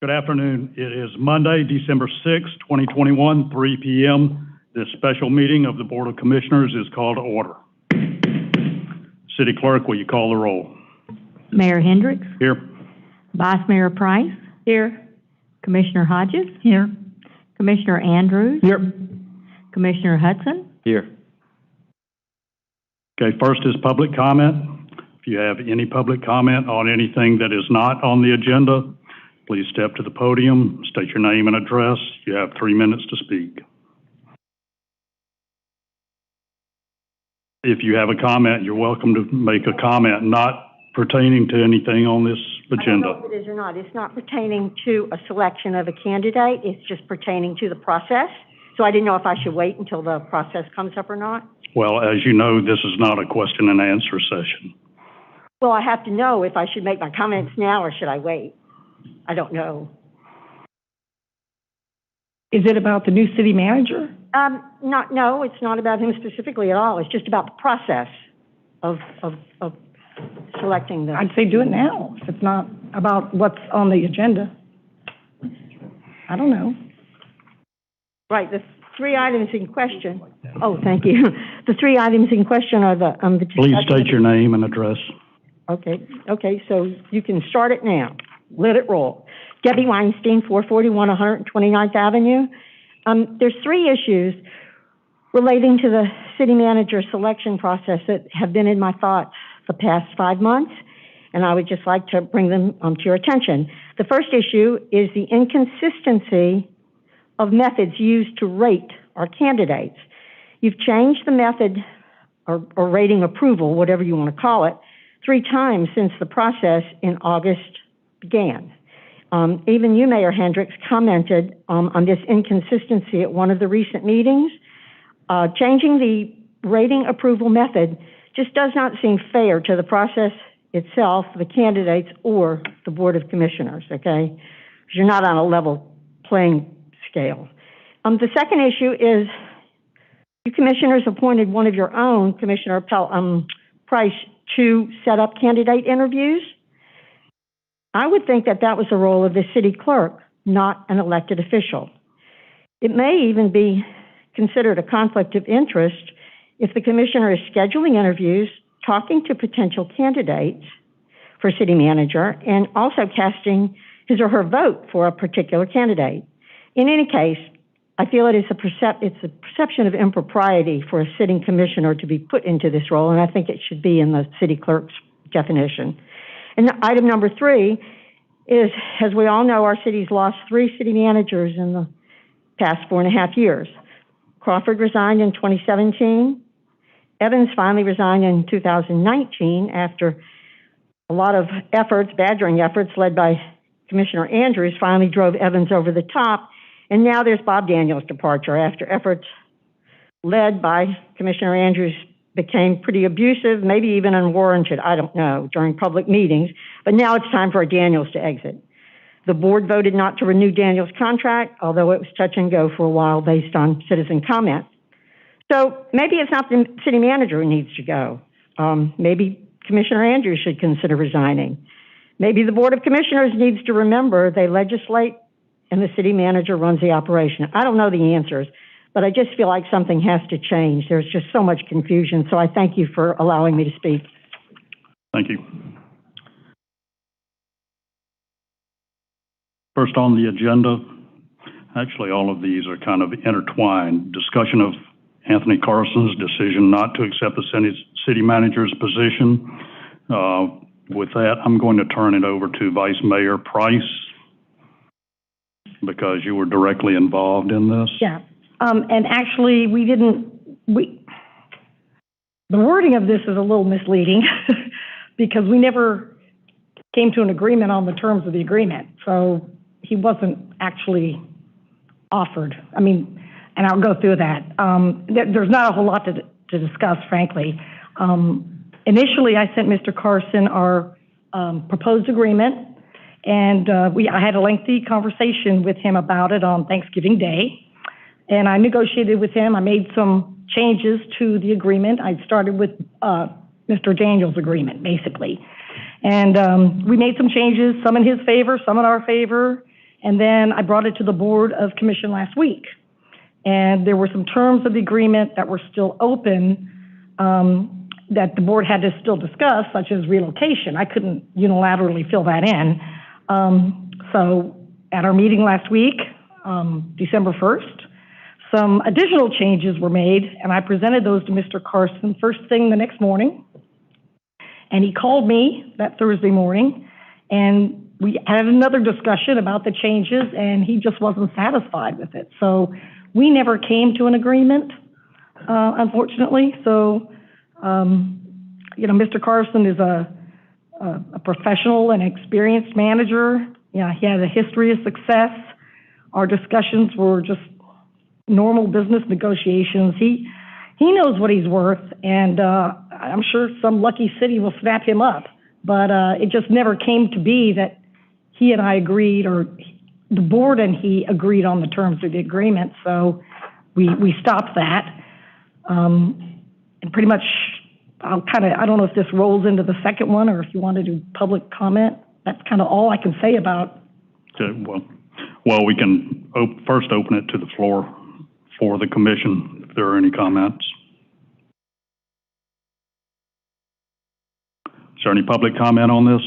Good afternoon. It is Monday, December 6, 2021, 3 p.m. This special meeting of the Board of Commissioners is called to order. City Clerk, will you call the roll? Mayor Hendricks? Here. Vice Mayor Price? Here. Commissioner Hodges? Here. Commissioner Andrews? Here. Commissioner Hudson? Here. Okay, first is public comment. If you have any public comment on anything that is not on the agenda, please step to the podium, state your name and address. You have 3 minutes to speak. If you have a comment, you're welcome to make a comment not pertaining to anything on this agenda. I don't know if it is or not. It's not pertaining to a selection of a candidate. It's just pertaining to the process. So I didn't know if I should wait until the process comes up or not. Well, as you know, this is not a question and answer session. Well, I have to know if I should make my comments now or should I wait. I don't know. Is it about the new city manager? No, it's not about him specifically at all. It's just about the process of selecting the. I'd say do it now, if it's not about what's on the agenda. I don't know. Right, the three items in question. Oh, thank you. The three items in question are the Please state your name and address. Okay, so you can start it now. Let it roll. Debbie Weinstein, 441 129th Avenue. There's three issues relating to the city manager selection process that have been in my thoughts the past 5 months, and I would just like to bring them to your attention. The first issue is the inconsistency of methods used to rate our candidates. You've changed the method or rating approval, whatever you want to call it, 3 times since the process in August began. Even you, Mayor Hendricks, commented on this inconsistency at one of the recent meetings. Changing the rating approval method just does not seem fair to the process itself, the candidates, or the Board of Commissioners, okay? Because you're not on a level playing scale. The second issue is you commissioners appointed one of your own, Commissioner Price, to set up candidate interviews. I would think that that was the role of the city clerk, not an elected official. It may even be considered a conflict of interest if the commissioner is scheduling interviews, talking to potential candidates for city manager, and also casting his or her vote for a particular candidate. In any case, I feel it's a perception of impropriety for a sitting commissioner to be put into this role, and I think it should be in the city clerk's definition. And item number 3 is, as we all know, our city's lost 3 city managers in the past 4.5 years. Crawford resigned in 2017. Evans finally resigned in 2019 after a lot of efforts, badgering efforts led by Commissioner Andrews finally drove Evans over the top. And now there's Bob Daniels' departure after efforts led by Commissioner Andrews became pretty abusive, maybe even unwarranted, I don't know, during public meetings. But now it's time for Daniels to exit. The board voted not to renew Daniels' contract, although it was touch and go for a while based on citizen comment. So maybe it's not the city manager who needs to go. Maybe Commissioner Andrews should consider resigning. Maybe the Board of Commissioners needs to remember they legislate and the city manager runs the operation. I don't know the answers, but I just feel like something has to change. There's just so much confusion, so I thank you for allowing me to speak. Thank you. First on the agenda, actually all of these are kind of intertwined. Discussion of Anthony Carson's decision not to accept the city manager's position. With that, I'm going to turn it over to Vice Mayor Price because you were directly involved in this. Yeah. And actually, the wording of this is a little misleading because we never came to an agreement on the terms of the agreement. So he wasn't actually offered. And I'll go through that. There's not a whole lot to discuss, frankly. Initially, I sent Mr. Carson our proposed agreement, and I had a lengthy conversation with him about it on Thanksgiving Day. And I negotiated with him. I made some changes to the agreement. I started with Mr. Daniels' agreement, basically. And we made some changes, some in his favor, some in our favor. And then I brought it to the Board of Commission last week. And there were some terms of the agreement that were still open, that the board had to still discuss, such as relocation. I couldn't unilaterally fill that in. So at our meeting last week, December 1st, some additional changes were made, and I presented those to Mr. Carson first thing the next morning. And he called me that Thursday morning, and we had another discussion about the changes, and he just wasn't satisfied with it. So we never came to an agreement, unfortunately. So, Mr. Carson is a professional and experienced manager. Yeah, he has a history of success. Our discussions were just normal business negotiations. He knows what he's worth, and I'm sure some lucky city will snap him up. But it just never came to be that he and I agreed, or the board and he agreed on the terms of the agreement. So we stopped that. And pretty much, I don't know if this rolls into the second one or if you want to do public comment. That's kind of all I can say about. Okay, well, we can first open it to the floor for the commission, if there are any comments. Is there any public comment on this?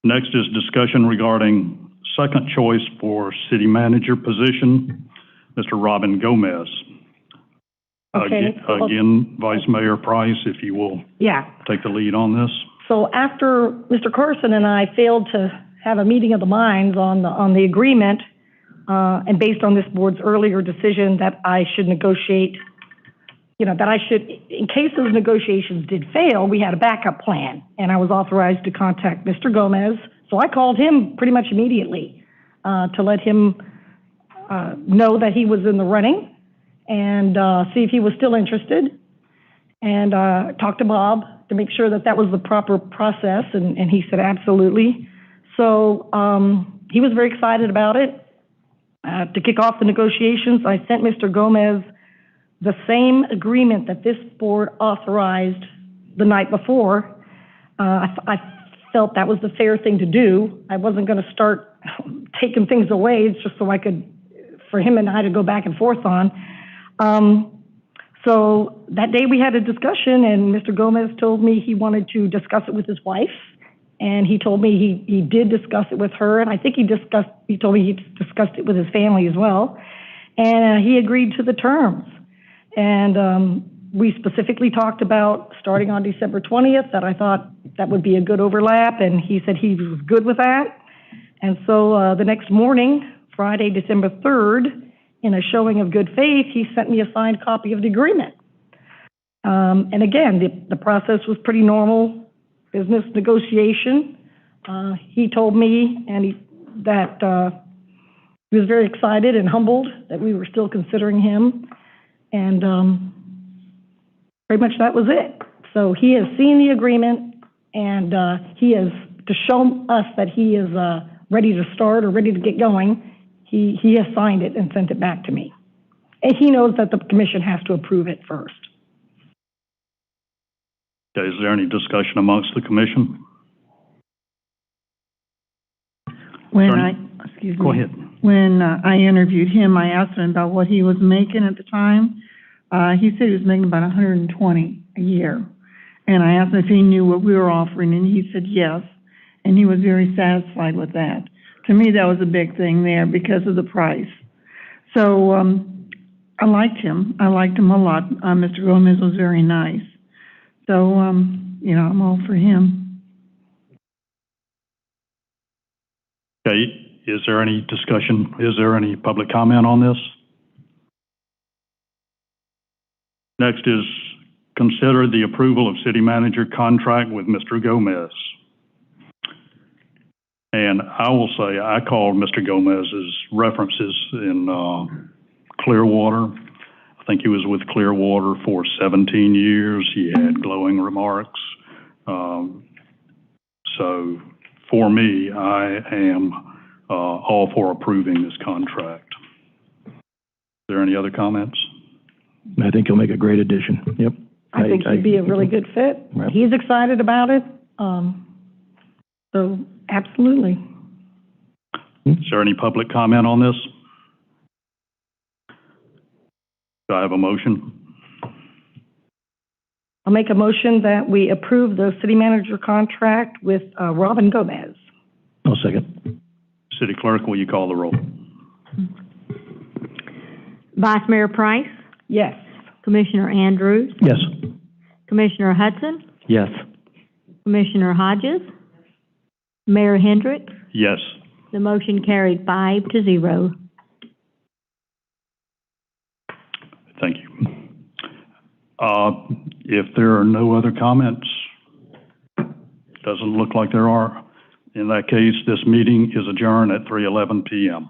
Next is discussion regarding second choice for city manager position, Mr. Robin Gomez. Okay. Again, Vice Mayor Price, if you will take the lead on this. So after Mr. Carson and I failed to have a meeting of the minds on the agreement, and based on this board's earlier decision that I should negotiate, in case those negotiations did fail, we had a backup plan, and I was authorized to contact Mr. Gomez. So I called him pretty much immediately to let him know that he was in the running and see if he was still interested, and talked to Bob to make sure that was the proper process, and he said absolutely. So he was very excited about it. To kick off the negotiations, I sent Mr. Gomez the same agreement that this board authorized the night before. I felt that was the fair thing to do. I wasn't going to start taking things away. It's just so for him and I to go back and forth on. So that day we had a discussion, and Mr. Gomez told me he wanted to discuss it with his wife, and he told me he did discuss it with her, and I think he told me he discussed it with his family as well, and he agreed to the terms. And we specifically talked about starting on December 20th, that I thought that would be a good overlap, and he said he was good with that. And so the next morning, Friday, December 3rd, in a showing of good faith, he sent me a signed copy of the agreement. And again, the process was pretty normal business negotiation. He told me that he was very excited and humbled that we were still considering him. And pretty much that was it. So he has seen the agreement, and he has, to show us that he is ready to start or ready to get going, he has signed it and sent it back to me. And he knows that the commission has to approve it first. Okay, is there any discussion amongst the commission? Go ahead. When I interviewed him, I asked him about what he was making at the time. He said he was making about $120 a year. And I asked him if he knew what we were offering, and he said yes. And he was very satisfied with that. To me, that was a big thing there because of the price. So I liked him. I liked him a lot. Mr. Gomez was very nice. So, I'm all for him. Okay, is there any discussion? Is there any public comment on this? Next is consider the approval of city manager contract with Mr. Gomez. And I will say, I called Mr. Gomez's references in Clearwater. I think he was with Clearwater for 17 years. He had glowing remarks. So for me, I am all for approving this contract. Is there any other comments? I think he'll make a great addition. Yep. I think he'd be a really good fit. Right. He's excited about it. So Absolutely. Is there any public comment on this? Do I have a motion? I'll make a motion that we approve the city manager contract with Robin Gomez. I'll second. City Clerk, will you call the roll? Vice Mayor Price, Yes. Commissioner Andrews, Yes. Commissioner Hudson, Yes. Commissioner Hodges, Mayor Hendricks. Yes. The motion carried 5-0. Thank you. If there are no other comments, doesn't look like there are. In that case, this meeting is adjourned at 3:11 p.m.